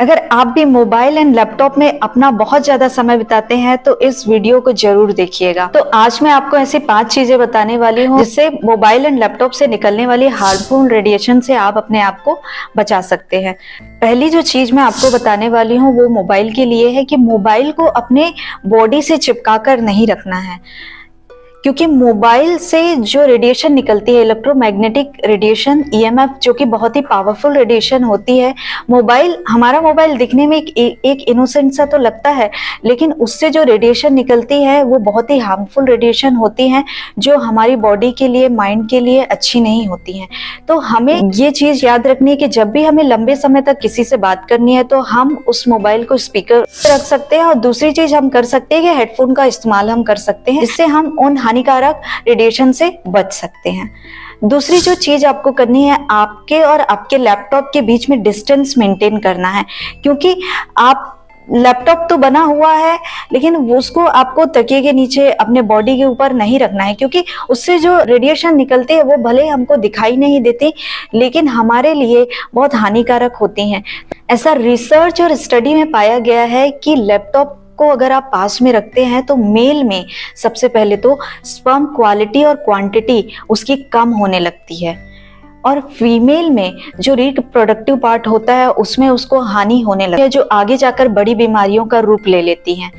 अगर आप भी मोबाइल एंड लैपटॉप में अपना बहुत ज्यादा समय बिताते हैं तो इस वीडियो को जरूर देखिएगा। तो आज मैं आपको ऐसी 5 चीजें बताने वाली हूँ जिससे मोबाइल एंड लैपटॉप से निकलने वाली हार्मफुल रेडिएशन से आप अपने आप को बचा सकते हैं। पहली जो चीज मैं आपको बताने वाली हूँ वो मोबाइल के लिए है कि मोबाइल को अपने बॉडी से चिपका कर नहीं रखना है, क्योंकि मोबाइल से जो रेडिएशन निकलती है, इलेक्ट्रोमैग्नेटिक रेडिएशन ईएमएफ, जो कि बहुत ही पावरफुल रेडिएशन होती है। हमारा मोबाइल दिखने में एक इनोसेंट सा तो लगता है, लेकिन उससे जो रेडिएशन निकलती है वो बहुत ही हार्मफुल रेडिएशन होती है, जो हमारी बॉडी के लिए, माइंड के लिए अच्छी नहीं होती है। तो हमें ये चीज याद रखनी है कि जब भी हमें लंबे समय तक किसी से बात करनी है तो हम उस मोबाइल को स्पीकर रख सकते हैं, और दूसरी चीज हम कर सकते हैं कि हेडफोन का इस्तेमाल हम कर सकते हैं, जिससे हम उन हानिकारक रेडिएशन से बच सकते हैं। दूसरी जो चीज आपको करनी है, आपके और आपके लैपटॉप के बीच में डिस्टेंस मेंटेन करना है, क्योंकि लैपटॉप तो बना हुआ है लेकिन उसको आपको तकिए के नीचे अपने बॉडी के ऊपर नहीं रखना है, क्योंकि उससे जो रेडिएशन निकलती है वो भले हमको दिखाई नहीं देती लेकिन हमारे लिए बहुत हानिकारक होती हैं। ऐसा रिसर्च और स्टडी में पाया गया है कि लैपटॉप को अगर आप पास में रखते हैं तो मेल में सबसे पहले तो स्पर्म क्वालिटी और क्वांटिटी उसकी कम होने लगती है, और फीमेल में जो रिप्रोडक्टिव पार्ट होता है उसमें उसको हानि होने लगती है, जो आगे जाकर बड़ी बीमारियों का रूप ले लेती हैं।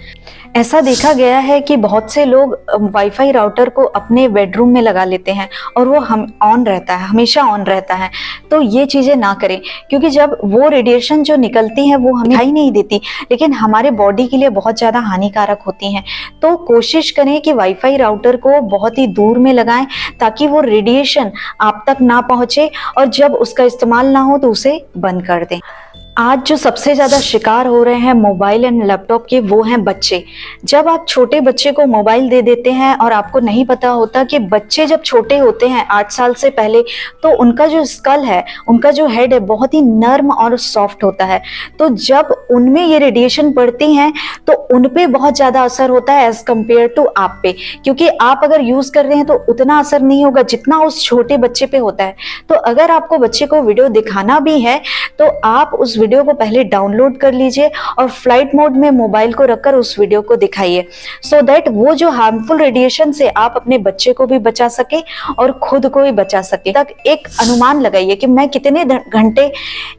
ऐसा देखा गया है कि बहुत से लोग वाईफाई राउटर को अपने बेडरूम में लगा लेते हैं और वो ऑन रहता है, हमेशा ऑन रहता है। तो ये चीजें ना करें, क्योंकि जब वो रेडिएशन जो निकलती है वो हमें दिखाई नहीं देती लेकिन हमारे बॉडी के लिए बहुत ज्यादा हानिकारक होती हैं। तो कोशिश करें कि वाईफाई राउटर को बहुत ही दूर में लगाएं ताकि वो रेडिएशन आप तक ना पहुंचे, और जब उसका इस्तेमाल ना हो तो उसे बंद कर दें। आज जो सबसे ज्यादा शिकार हो रहे हैं मोबाइल एंड लैपटॉप के, वो हैं बच्चे। जब आप छोटे बच्चे को मोबाइल दे देते हैं और आपको नहीं पता होता कि बच्चे जब छोटे होते हैं 8 साल से पहले, तो उनका जो स्कल है, उनका जो हेड है बहुत ही नर्म और सॉफ्ट होता है। तो जब उनमें ये रेडिएशन पड़ती हैं तो उन पे बहुत ज्यादा असर होता है एज कम्पेयर टू आप पे, क्योंकि आप अगर यूज कर रहे हैं तो उतना असर नहीं होगा जितना उस छोटे बच्चे पे होता है। तो अगर आपको बच्चे को वीडियो दिखाना भी है तो आप उस वीडियो को पहले डाउनलोड कर लीजिए और फ्लाइट मोड में मोबाइल को रखकर उस वीडियो को दिखाइए, सो दैट वो जो हार्मफुल रेडिएशन से आप अपने बच्चे को भी बचा सके और खुद को भी बचा सके। तक एक अनुमान लगाइए कि मैं कितने घंटे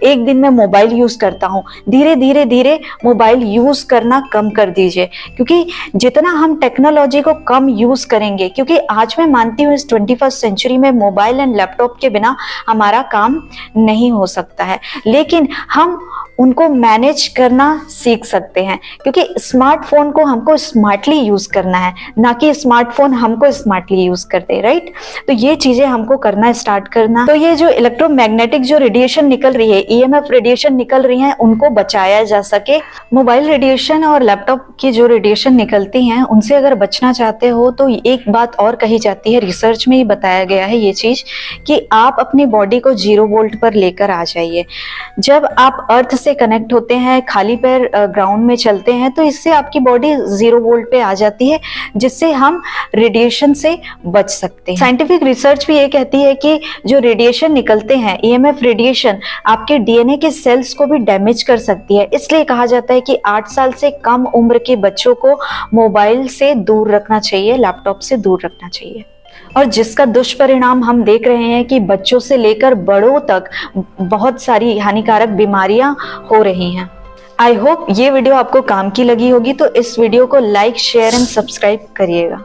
एक दिन में मोबाइल यूज करता हूँ। धीरे धीरे धीरे मोबाइल यूज करना कम कर दीजिए, क्योंकि जितना हम टेक्नोलॉजी को कम यूज करेंगे, क्योंकि आज मैं मानती हूँ इस 21st सेंचुरी में मोबाइल एंड लैपटॉप के बिना हमारा काम नहीं हो सकता है, लेकिन हम उनको मैनेज करना सीख सकते हैं, क्योंकि स्मार्टफोन को हमको स्मार्टली यूज करना है, ना कि स्मार्टफोन हमको स्मार्टली यूज करते हैं, राइट। तो ये चीजें हमको करना स्टार्ट करना। तो ये जो इलेक्ट्रोमैग्नेटिक जो रेडिएशन निकल रही है, ईएमएफ रेडिएशन निकल रही है, उनको बचाया जा सके। मोबाइल रेडिएशन और लैपटॉप की जो रेडिएशन निकलती हैं उनसे अगर बचना चाहते हो तो एक बात और कही जाती है, रिसर्च में ही बताया गया है ये चीज, कि आप अपनी बॉडी को 0 वोल्ट पर लेकर आ जाइए। जब आप अर्थ से कनेक्ट होते हैं, खाली पैर ग्राउंड में चलते हैं, तो इससे आपकी बॉडी 0 वोल्ट पे आ जाती है, जिससे हम रेडिएशन से बच सकते हैं। साइंटिफिक रिसर्च भी ये कहती है कि जो रेडिएशन निकलते हैं, ईएमएफ रेडिएशन, आपके डीएनए के सेल्स को भी डैमेज कर सकती है। इसलिए कहा जाता है कि 8 साल से कम उम्र के बच्चों को मोबाइल से दूर रखना चाहिए, लैपटॉप से दूर रखना चाहिए। और जिसका दुष्परिणाम हम देख रहे हैं कि बच्चों से लेकर बड़ों तक बहुत सारी हानिकारक बीमारियां हो रही हैं। आई होप ये वीडियो आपको काम की लगी होगी, तो इस वीडियो को लाइक, शेयर एंड सब्सक्राइब करिएगा।